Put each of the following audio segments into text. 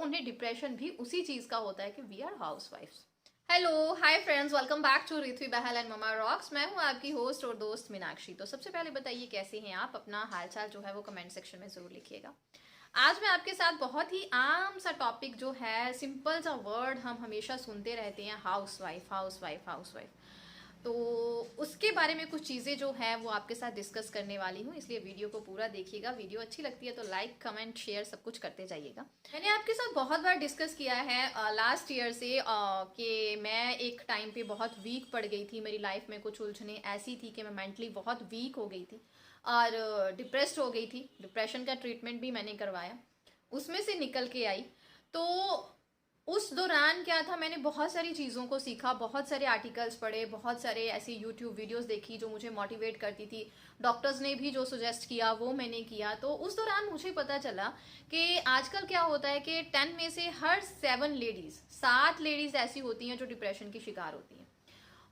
उन्हें डिप्रेशन भी उसी चीज का होता है कि वी आर हाउसवाइफ्स। Hello hi friends, welcome back to Rithvi Bahl and mama Rocks. मैं हूं आपकी होस्ट और दोस्त मीनाक्षी। तो सबसे पहले बताइए कैसे हैं आप, अपना हालचाल जो है वो कमेंट सेक्शन में जरूर लिखिएगा। आज मैं आपके साथ बहुत ही आम सा टॉपिक जो है, सिंपल सा वर्ड हम हमेशा सुनते रहते हैं, हाउसवाइफ हाउसवाइफ हाउसवाइफ। तो उसके बारे में कुछ चीज़ें जो है वो आपके साथ डिस्कस करने वाली हूँ, इसलिए वीडियो को पूरा देखिएगा। वीडियो अच्छी लगती है तो लाइक कमेंट शेयर सब कुछ करते जाइएगा। मैंने आपके साथ बहुत बार डिस्कस किया है लास्ट ईयर से कि मैं एक टाइम पे बहुत वीक पड़ गई थी। मेरी लाइफ में कुछ उलझने ऐसी थी कि मैं मेंटली बहुत वीक हो गई थी और डिप्रेस्ड हो गई थी। डिप्रेशन का ट्रीटमेंट भी मैंने करवाया, उसमें से निकल के आई। तो उस दौरान क्या था, मैंने बहुत सारी चीज़ों को सीखा, बहुत सारे आर्टिकल्स पढ़े, बहुत सारे ऐसी यूट्यूब वीडियोस देखी जो मुझे मोटिवेट करती थी। डॉक्टर्स ने भी जो सजेस्ट किया वो मैंने किया। तो उस दौरान मुझे पता चला कि आजकल क्या होता है कि 10 में से हर 7 लेडीज ऐसी होती हैं जो डिप्रेशन की शिकार होती हैं।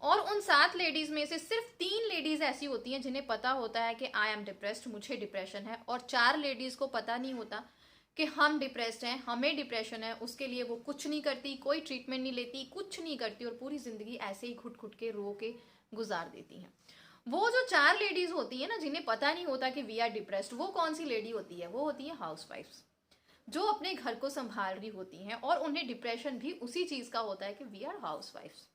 और उन 7 लेडीज में से सिर्फ 3 लेडीज ऐसी होती हैं जिन्हें पता होता है कि आई एम डिप्रेस्ड, मुझे डिप्रेशन है। और 4 लेडीज को पता नहीं होता कि हम डिप्रेस्ड हैं, हमें डिप्रेशन है। उसके लिए वो कुछ नहीं करती, कोई ट्रीटमेंट नहीं लेती, कुछ नहीं करती और पूरी जिंदगी ऐसे ही घुट घुट के रो के गुजार देती हैं। वो जो 4 लेडीज होती है ना, जिन्हें पता नहीं होता कि वी आर डिप्रेस्ड, वो कौन सी लेडी होती है? वो होती है हाउसवाइफ्स, जो अपने घर को संभाल रही होती हैं। और उन्हें डिप्रेशन भी उसी चीज का होता है कि वी आर हाउसवाइफ्स।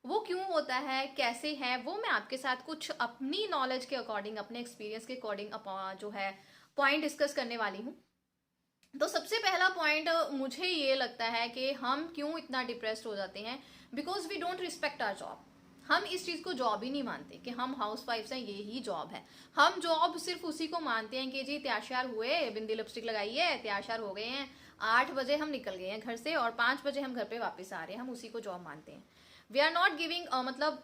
वो क्यों होता है, कैसे है, वो मैं आपके साथ कुछ अपनी नॉलेज के अकॉर्डिंग, अपने एक्सपीरियंस के अकॉर्डिंग जो है पॉइंट डिस्कस करने वाली हूँ। तो सबसे पहला पॉइंट मुझे ये लगता है कि हम क्यों इतना डिप्रेस्ड हो जाते हैं, because we don't respect our job. हम इस चीज को जॉब ही नहीं मानते कि हम हाउस वाइफ्स हैं, ये ही जॉब है। हम जॉब सिर्फ उसी को मानते हैं कि जी तैयार हुए, बिंदी लिपस्टिक लगाई है, तैयार हो गए हैं, 8 बजे हम निकल गए हैं घर से और 5 बजे हम घर पे वापस आ रहे हैं, हम उसी को जॉब मानते हैं। वी आर नॉट गिविंग मतलब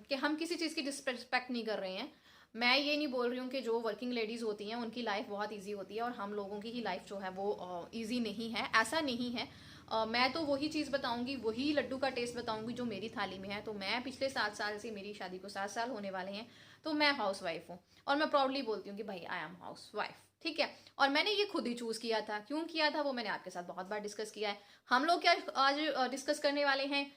कि हम किसी चीज की डिसरिस्पेक्ट नहीं कर रहे हैं। मैं ये नहीं बोल रही हूँ कि जो वर्किंग लेडीज होती हैं उनकी लाइफ बहुत इजी होती है और हम लोगों की ही लाइफ जो है वो इजी नहीं है, ऐसा नहीं है। मैं तो वही चीज़ बताऊंगी, वही लड्डू का टेस्ट बताऊंगी जो मेरी थाली में है। तो मैं पिछले 7 साल से, मेरी शादी को 7 साल होने वाले हैं, तो मैं हाउस वाइफ हूँ और मैं प्राउडली बोलती हूँ कि भाई आई एम हाउस वाइफ, ठीक है। और मैंने ये खुद ही चूज किया था। क्यों किया था वो मैंने आपके साथ बहुत बार डिस्कस किया है। हम लोग क्या आज डिस्कस करने वाले हैं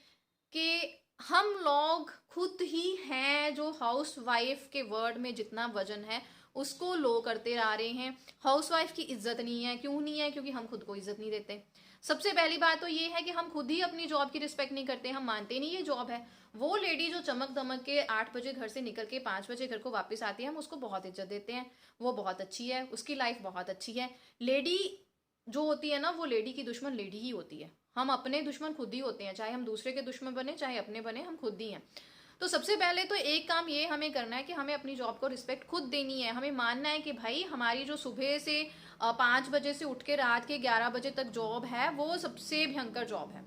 कि हम लोग खुद ही हैं जो हाउस वाइफ के वर्ड में जितना वजन है उसको लो करते आ रहे हैं। हाउस वाइफ की इज्जत नहीं है। क्यों नहीं है? क्योंकि हम खुद को इज्जत नहीं देते। सबसे पहली बात तो ये है कि हम खुद ही अपनी जॉब की रिस्पेक्ट नहीं करते, हम मानते नहीं ये जॉब है। वो लेडी जो चमक दमक के 8 बजे घर से निकल के 5 बजे घर को वापस आती है, हम उसको बहुत इज्जत देते हैं। वो बहुत अच्छी है, उसकी लाइफ बहुत अच्छी है। लेडी जो होती है ना, वो लेडी की दुश्मन लेडी ही होती है। हम अपने दुश्मन खुद ही होते हैं, चाहे हम दूसरे के दुश्मन बने चाहे अपने बने, हम खुद ही हैं। तो सबसे पहले तो एक काम ये हमें करना है कि हमें अपनी जॉब को रिस्पेक्ट खुद देनी है। हमें मानना है कि भाई हमारी जो सुबह से 5 बजे से उठ के रात के 11 बजे तक जॉब है, वो सबसे भयंकर जॉब है,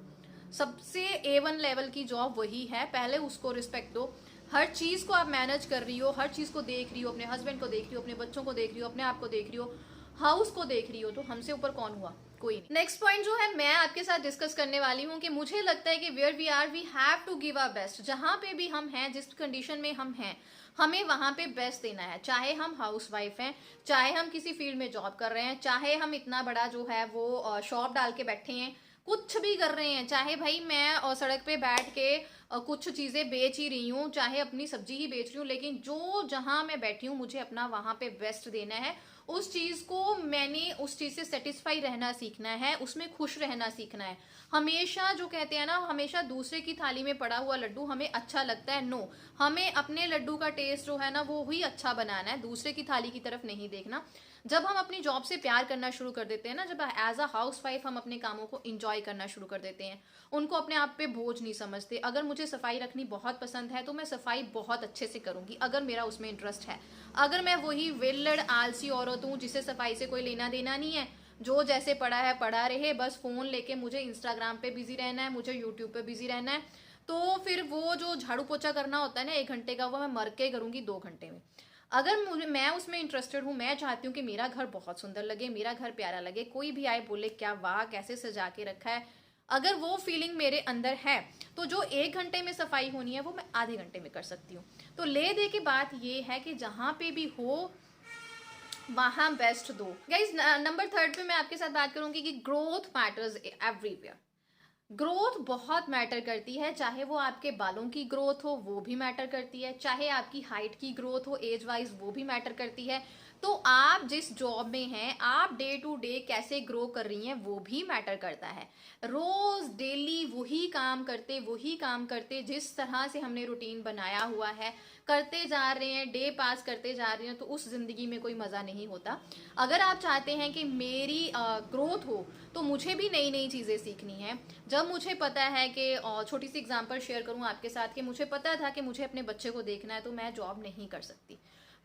सबसे A1 लेवल की जॉब वही है। पहले उसको रिस्पेक्ट दो। हर चीज को आप मैनेज कर रही हो, हर चीज को देख रही हो, अपने हस्बैंड को देख रही हो, अपने बच्चों को देख रही हो, अपने आप को देख रही हो, हाउस को देख रही हो, तो हमसे ऊपर कौन हुआ? कोई नहीं। नेक्स्ट पॉइंट जो है मैं आपके साथ डिस्कस करने वाली हूँ कि मुझे लगता है कि where we are we have to give our best. जहां पे भी हम हैं, जिस कंडीशन में हम हैं, हमें वहां पे बेस्ट देना है। चाहे हम हाउस वाइफ हैं, चाहे हम किसी फील्ड में जॉब कर रहे हैं, चाहे हम इतना बड़ा जो है वो शॉप डाल के बैठे हैं, कुछ भी कर रहे हैं, चाहे भाई मैं सड़क पे बैठ के कुछ चीजें बेच ही रही हूँ, चाहे अपनी सब्जी ही बेच रही हूँ, लेकिन जो जहां मैं बैठी हूँ मुझे अपना वहां पे बेस्ट देना है। उस चीज को मैंने उस चीज से सेटिस्फाई रहना सीखना है, उसमें खुश रहना सीखना है। हमेशा जो कहते हैं ना, हमेशा दूसरे की थाली में पड़ा हुआ लड्डू हमें अच्छा लगता है, नो। हमें अपने लड्डू का टेस्ट जो है ना वो ही अच्छा बनाना है, दूसरे की थाली की तरफ नहीं देखना। जब हम अपनी जॉब से प्यार करना शुरू कर देते हैं ना, जब एज अ हाउस वाइफ हम अपने कामों को इंजॉय करना शुरू कर देते हैं, उनको अपने आप पे बोझ नहीं समझते। अगर मुझे सफाई रखनी बहुत पसंद है तो मैं सफाई बहुत अच्छे से करूंगी, अगर मेरा उसमें इंटरेस्ट है। अगर मैं वही विल्लड़ आलसी औरत हूँ जिसे सफाई से कोई लेना देना नहीं है, जो जैसे पड़ा है पड़ा रहे, बस फोन लेके मुझे इंस्टाग्राम पे बिजी रहना है, मुझे यूट्यूब पे बिजी रहना है, तो फिर वो जो झाड़ू पोछा करना होता है ना 1 घंटे का, वो मैं मर के करूंगी 2 घंटे में। अगर मुझे, मैं उसमें इंटरेस्टेड हूँ, मैं चाहती हूँ कि मेरा घर बहुत सुंदर लगे, मेरा घर प्यारा लगे, कोई भी आए बोले क्या वाह कैसे सजा के रखा है, अगर वो फीलिंग मेरे अंदर है तो जो 1 घंटे में सफाई होनी है वो मैं आधे घंटे में कर सकती हूँ। तो ले दे की बात ये है कि जहां पे भी हो वहां बेस्ट दो। गाइज नंबर थर्ड पे मैं आपके साथ बात करूंगी कि ग्रोथ मैटर्स एवरीवेयर। ग्रोथ बहुत मैटर करती है, चाहे वो आपके बालों की ग्रोथ हो वो भी मैटर करती है, चाहे आपकी हाइट की ग्रोथ हो एज वाइज वो भी मैटर करती है। तो आप जिस जॉब में हैं, आप डे टू डे कैसे ग्रो कर रही हैं वो भी मैटर करता है। रोज डेली वही काम करते जिस तरह से हमने रूटीन बनाया हुआ है, करते जा रहे हैं, डे पास करते जा रहे हैं, तो उस जिंदगी में कोई मजा नहीं होता। अगर आप चाहते हैं कि मेरी ग्रोथ हो तो मुझे भी नई नई चीजें सीखनी है। जब मुझे पता है कि छोटी सी एग्जांपल शेयर करूं आपके साथ कि मुझे पता था कि मुझे अपने बच्चे को देखना है तो मैं जॉब नहीं कर सकती,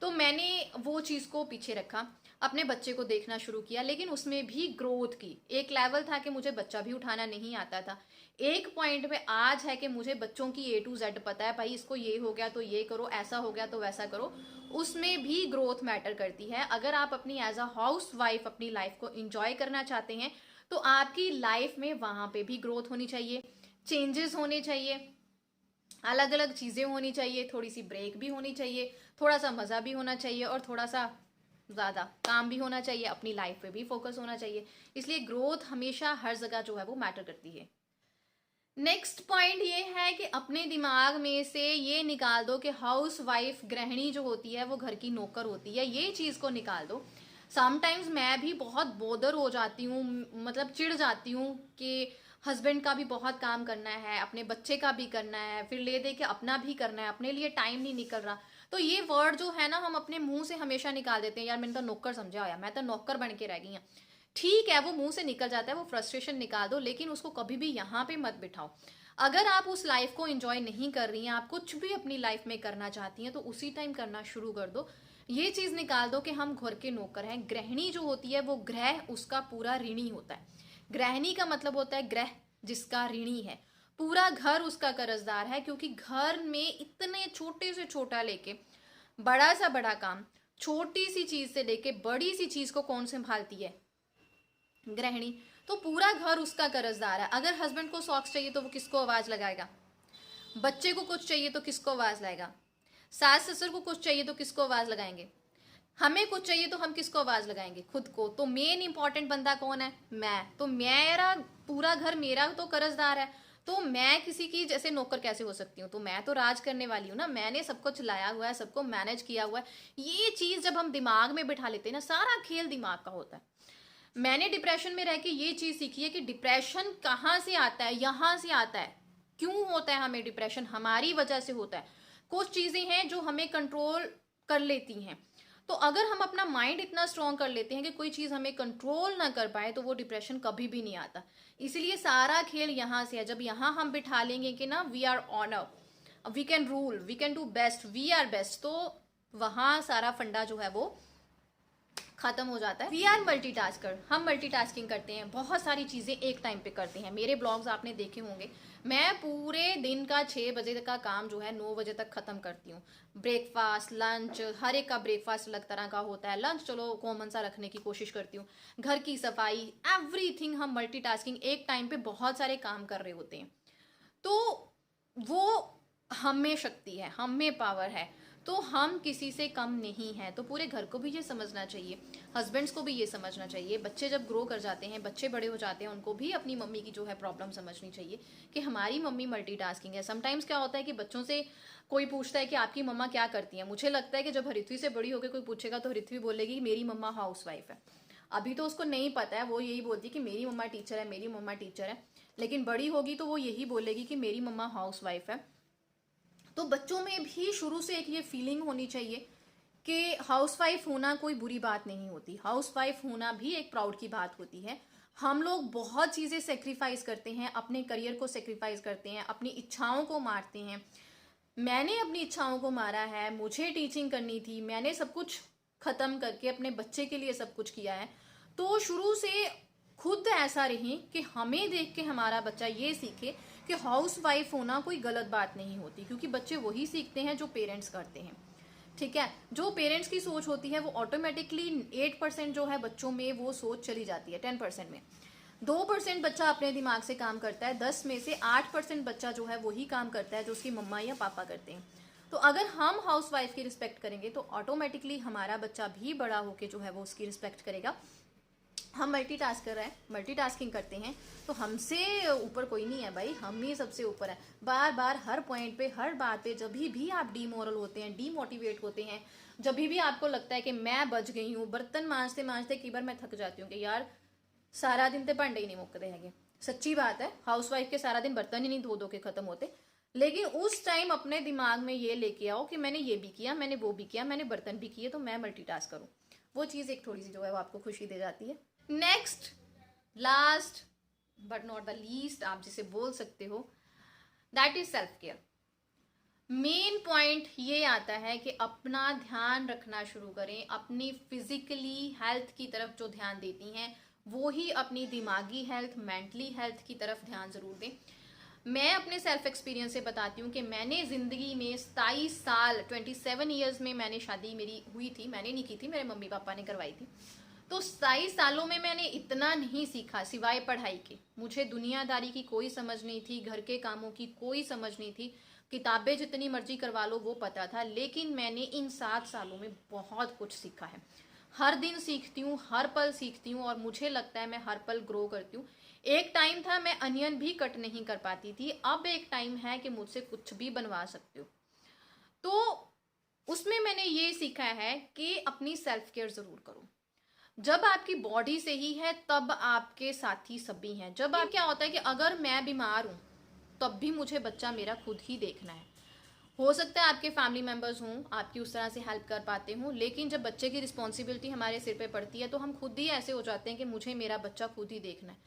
तो मैंने वो चीज को पीछे रखा, अपने बच्चे को देखना शुरू किया। लेकिन उसमें भी ग्रोथ की एक लेवल था कि मुझे बच्चा भी उठाना नहीं आता था। एक पॉइंट पे आज है कि मुझे बच्चों की A to Z पता है, भाई इसको ये हो गया तो ये करो, ऐसा हो गया तो वैसा करो। उसमें भी ग्रोथ मैटर करती है। अगर आप अपनी एज अ हाउस वाइफ अपनी लाइफ को इंजॉय करना चाहते हैं तो आपकी लाइफ में वहां पे भी ग्रोथ होनी चाहिए, चेंजेस होने चाहिए, अलग अलग चीजें होनी चाहिए, थोड़ी सी ब्रेक भी होनी चाहिए, थोड़ा सा मजा भी होना चाहिए और थोड़ा सा ज्यादा काम भी होना चाहिए, अपनी लाइफ पे भी फोकस होना चाहिए। इसलिए ग्रोथ हमेशा हर जगह जो है वो मैटर करती है। नेक्स्ट पॉइंट ये है कि अपने दिमाग में से ये निकाल दो कि हाउस वाइफ गृहिणी जो होती है वो घर की नौकर होती है, ये चीज को निकाल दो। समटाइम्स मैं भी बहुत बोदर हो जाती हूँ, मतलब चिढ़ जाती हूँ कि हस्बैंड का भी बहुत काम करना है, अपने बच्चे का भी करना है, फिर ले दे के अपना भी करना है, अपने लिए टाइम नहीं निकल रहा। तो ये वर्ड जो है ना हम अपने मुंह से हमेशा निकाल देते हैं, यार मैंने तो नौकर समझा होया, मैं तो नौकर बन के रह गई हूँ। ठीक है, वो मुंह से निकल जाता है, वो फ्रस्ट्रेशन निकाल दो, लेकिन उसको कभी भी यहाँ पे मत बिठाओ। अगर आप उस लाइफ को एंजॉय नहीं कर रही हैं, आप कुछ भी अपनी लाइफ में करना चाहती हैं, तो उसी टाइम करना शुरू कर दो। ये चीज निकाल दो कि हम घर के नौकर हैं। गृहिणी जो होती है वो ग्रह उसका पूरा ऋणी होता है। गृहिणी का मतलब होता है ग्रह जिसका ऋणी है, पूरा घर उसका कर्जदार है। क्योंकि घर में इतने छोटे से छोटा लेके बड़ा सा बड़ा काम, छोटी सी चीज से लेके बड़ी सी चीज को कौन संभालती है? गृहिणी। तो पूरा घर उसका कर्जदार है। अगर हस्बैंड को सॉक्स चाहिए तो वो किसको आवाज लगाएगा? बच्चे को कुछ चाहिए तो किसको आवाज लगाएगा? सास ससुर को कुछ चाहिए तो किसको आवाज लगाएंगे? हमें कुछ चाहिए तो हम किसको आवाज लगाएंगे? खुद को। तो मेन इंपॉर्टेंट बंदा कौन है? मैं। तो मेरा पूरा घर मेरा तो कर्जदार है, तो मैं किसी की जैसे नौकर कैसे हो सकती हूँ? तो मैं तो राज करने वाली हूँ ना, मैंने सबको चलाया हुआ है, सबको मैनेज किया हुआ है। ये चीज जब हम दिमाग में बिठा लेते हैं ना, सारा खेल दिमाग का होता है। मैंने डिप्रेशन में रह के ये चीज सीखी है कि डिप्रेशन कहाँ से आता है, यहाँ से आता है। क्यों होता है हमें डिप्रेशन? हमारी वजह से होता है। कुछ चीजें हैं जो हमें कंट्रोल कर लेती हैं। तो अगर हम अपना माइंड इतना स्ट्रॉन्ग कर लेते हैं कि कोई चीज हमें कंट्रोल ना कर पाए, तो वो डिप्रेशन कभी भी नहीं आता। इसलिए सारा खेल यहाँ से है। जब यहाँ हम बिठा लेंगे कि ना we are honour, we can rule, we can do best, we are best, तो वहां सारा फंडा जो है वो खत्म हो जाता है। वी आर मल्टीटास्कर, हम मल्टीटास्किंग करते हैं, बहुत सारी चीजें एक टाइम पे करते हैं। मेरे ब्लॉग्स आपने देखे होंगे, मैं पूरे दिन का 6 बजे तक का काम जो है 9 बजे तक खत्म करती हूँ। ब्रेकफास्ट, लंच, हर एक का ब्रेकफास्ट अलग तरह का होता है, लंच चलो कॉमन सा रखने की कोशिश करती हूँ, घर की सफाई, एवरीथिंग। हम मल्टीटास्किंग एक टाइम पे बहुत सारे काम कर रहे होते हैं। तो वो हम में शक्ति है, हम में पावर है, तो हम किसी से कम नहीं है। तो पूरे घर को भी ये समझना चाहिए, हस्बैंड्स को भी ये समझना चाहिए। बच्चे जब ग्रो कर जाते हैं, बच्चे बड़े हो जाते हैं, उनको भी अपनी मम्मी की जो है प्रॉब्लम समझनी चाहिए कि हमारी मम्मी मल्टीटास्किंग है। समटाइम्स क्या होता है कि बच्चों से कोई पूछता है कि आपकी मम्मा क्या करती है, मुझे लगता है कि जब हरिथ्वी से बड़ी होकर कोई पूछेगा तो हरिथ्वी बोलेगी कि मेरी मम्मा हाउस वाइफ है। अभी तो उसको नहीं पता है, वो यही बोलती है कि मेरी मम्मा टीचर है, मेरी मम्मा टीचर है। लेकिन बड़ी होगी तो वो यही बोलेगी कि मेरी मम्मा हाउस वाइफ है। तो बच्चों में भी शुरू से एक ये फीलिंग होनी चाहिए कि हाउसवाइफ होना कोई बुरी बात नहीं होती, हाउसवाइफ होना भी एक प्राउड की बात होती है। हम लोग बहुत चीजें सेक्रीफाइस करते हैं, अपने करियर को सेक्रीफाइस करते हैं, अपनी इच्छाओं को मारते हैं। मैंने अपनी इच्छाओं को मारा है, मुझे टीचिंग करनी थी, मैंने सब कुछ खत्म करके अपने बच्चे के लिए सब कुछ किया है। तो शुरू से खुद ऐसा रहे कि हमें देख के हमारा बच्चा ये सीखे कि हाउस वाइफ होना कोई गलत बात नहीं होती। क्योंकि बच्चे वही सीखते हैं जो पेरेंट्स करते हैं। ठीक है, जो पेरेंट्स की सोच होती है वो ऑटोमेटिकली 8% जो है बच्चों में वो सोच चली जाती है। 10% में 2% बच्चा अपने दिमाग से काम करता है, 10 में से 8% बच्चा जो है वही काम करता है जो उसकी मम्मा या पापा करते हैं। तो अगर हम हाउस वाइफ की रिस्पेक्ट करेंगे तो ऑटोमेटिकली हमारा बच्चा भी बड़ा होके जो है वो उसकी रिस्पेक्ट करेगा। हम मल्टीटास्क कर रहे हैं, मल्टीटास्किंग करते हैं, तो हमसे ऊपर कोई नहीं है भाई, हम ही सबसे ऊपर है। बार बार हर पॉइंट पे, हर बात पे जब भी आप डीमोरल होते हैं, डीमोटिवेट होते हैं, जब भी आपको लगता है कि मैं बच गई हूँ, बर्तन मांजते मांजते कई बार मैं थक जाती हूँ कि यार सारा दिन तो भांडे ही नहीं मुकते हैं। सच्ची बात है, हाउस वाइफ के सारा दिन बर्तन ही नहीं धो के खत्म होते। लेकिन उस टाइम अपने दिमाग में ये लेके आओ कि मैंने ये भी किया, मैंने वो भी किया, मैंने बर्तन भी किए, तो मैं मल्टीटास्क करूँ। वो चीज़ एक थोड़ी सी जो है वो आपको खुशी दे जाती है। Next, last but not the least आप जिसे बोल सकते हो, that is self care. Main point ये आता है कि अपना ध्यान रखना शुरू करें। अपनी फिजिकली हेल्थ की तरफ जो ध्यान देती हैं वो ही अपनी दिमागी हेल्थ, मेंटली हेल्थ की तरफ ध्यान जरूर दें। मैं अपने सेल्फ एक्सपीरियंस से बताती हूँ कि मैंने जिंदगी में 27 साल 27 ईयर्स में मैंने शादी मेरी हुई थी, मैंने नहीं की थी, मेरे मम्मी पापा ने करवाई थी। तो 27 सालों में मैंने इतना नहीं सीखा सिवाय पढ़ाई के। मुझे दुनियादारी की कोई समझ नहीं थी, घर के कामों की कोई समझ नहीं थी, किताबें जितनी मर्जी करवा लो वो पता था। लेकिन मैंने इन 7 सालों में बहुत कुछ सीखा है। हर दिन सीखती हूँ, हर पल सीखती हूँ, और मुझे लगता है मैं हर पल ग्रो करती हूँ। एक टाइम था मैं अनियन भी कट नहीं कर पाती थी, अब एक टाइम है कि मुझसे कुछ भी बनवा सकती हो। तो उसमें मैंने ये सीखा है कि अपनी सेल्फ केयर जरूर करो। जब आपकी बॉडी सही है तब आपके साथी सभी हैं। जब आप क्या होता है कि अगर मैं बीमार हूं तब भी मुझे बच्चा मेरा खुद ही देखना है। हो सकता है आपके फैमिली मेंबर्स हों, आपकी उस तरह से हेल्प कर पाते हों, लेकिन जब बच्चे की रिस्पॉन्सिबिलिटी हमारे सिर पे पड़ती है तो हम खुद ही ऐसे हो जाते हैं कि मुझे मेरा बच्चा खुद ही देखना है।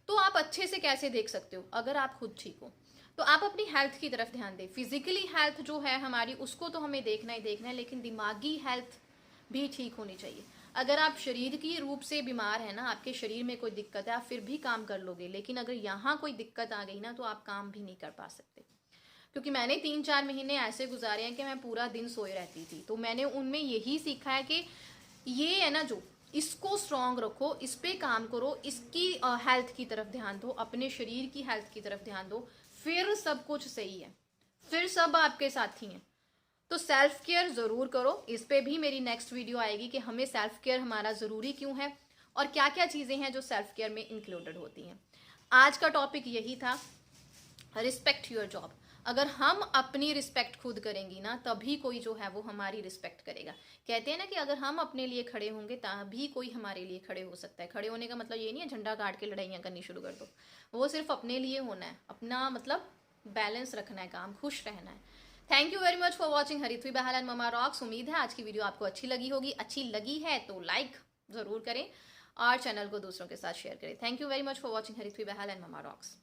तो आप अच्छे से कैसे देख सकते हो अगर आप खुद ठीक हो? तो आप अपनी हेल्थ की तरफ ध्यान दें। फिजिकली हेल्थ जो है हमारी, उसको तो हमें देखना ही देखना है, लेकिन दिमागी हेल्थ भी ठीक होनी चाहिए। अगर आप शरीर की रूप से बीमार है ना, आपके शरीर में कोई दिक्कत है, आप फिर भी काम कर लोगे, लेकिन अगर यहाँ कोई दिक्कत आ गई ना तो आप काम भी नहीं कर पा सकते। क्योंकि मैंने 3-4 महीने ऐसे गुजारे हैं कि मैं पूरा दिन सोए रहती थी। तो मैंने उनमें यही सीखा है कि ये है ना, जो इसको स्ट्रांग रखो, इस पे काम करो, इसकी हेल्थ की तरफ ध्यान दो, अपने शरीर की हेल्थ की तरफ ध्यान दो, फिर सब कुछ सही है, फिर सब आपके साथी हैं। तो सेल्फ केयर जरूर करो। इस पे भी मेरी नेक्स्ट वीडियो आएगी कि हमें सेल्फ केयर हमारा जरूरी क्यों है और क्या क्या चीजें हैं जो सेल्फ केयर में इंक्लूडेड होती हैं। आज का टॉपिक यही था, रिस्पेक्ट योर जॉब। अगर हम अपनी रिस्पेक्ट खुद करेंगी ना तभी कोई जो है वो हमारी रिस्पेक्ट करेगा। कहते हैं ना कि अगर हम अपने लिए खड़े होंगे तभी कोई हमारे लिए खड़े हो सकता है। खड़े होने का मतलब ये नहीं है झंडा गाड़ के लड़ाइयाँ करनी शुरू कर दो, वो सिर्फ अपने लिए होना है, अपना मतलब बैलेंस रखना है, काम खुश रहना है। Thank you very much for watching Harithvi Bahl and mama rocks. उम्मीद है आज की वीडियो आपको अच्छी लगी होगी। अच्छी लगी है तो लाइक जरूर करें और चैनल को दूसरों के साथ शेयर करें। Thank you very much for watching Harithvi Bahl and mama rocks.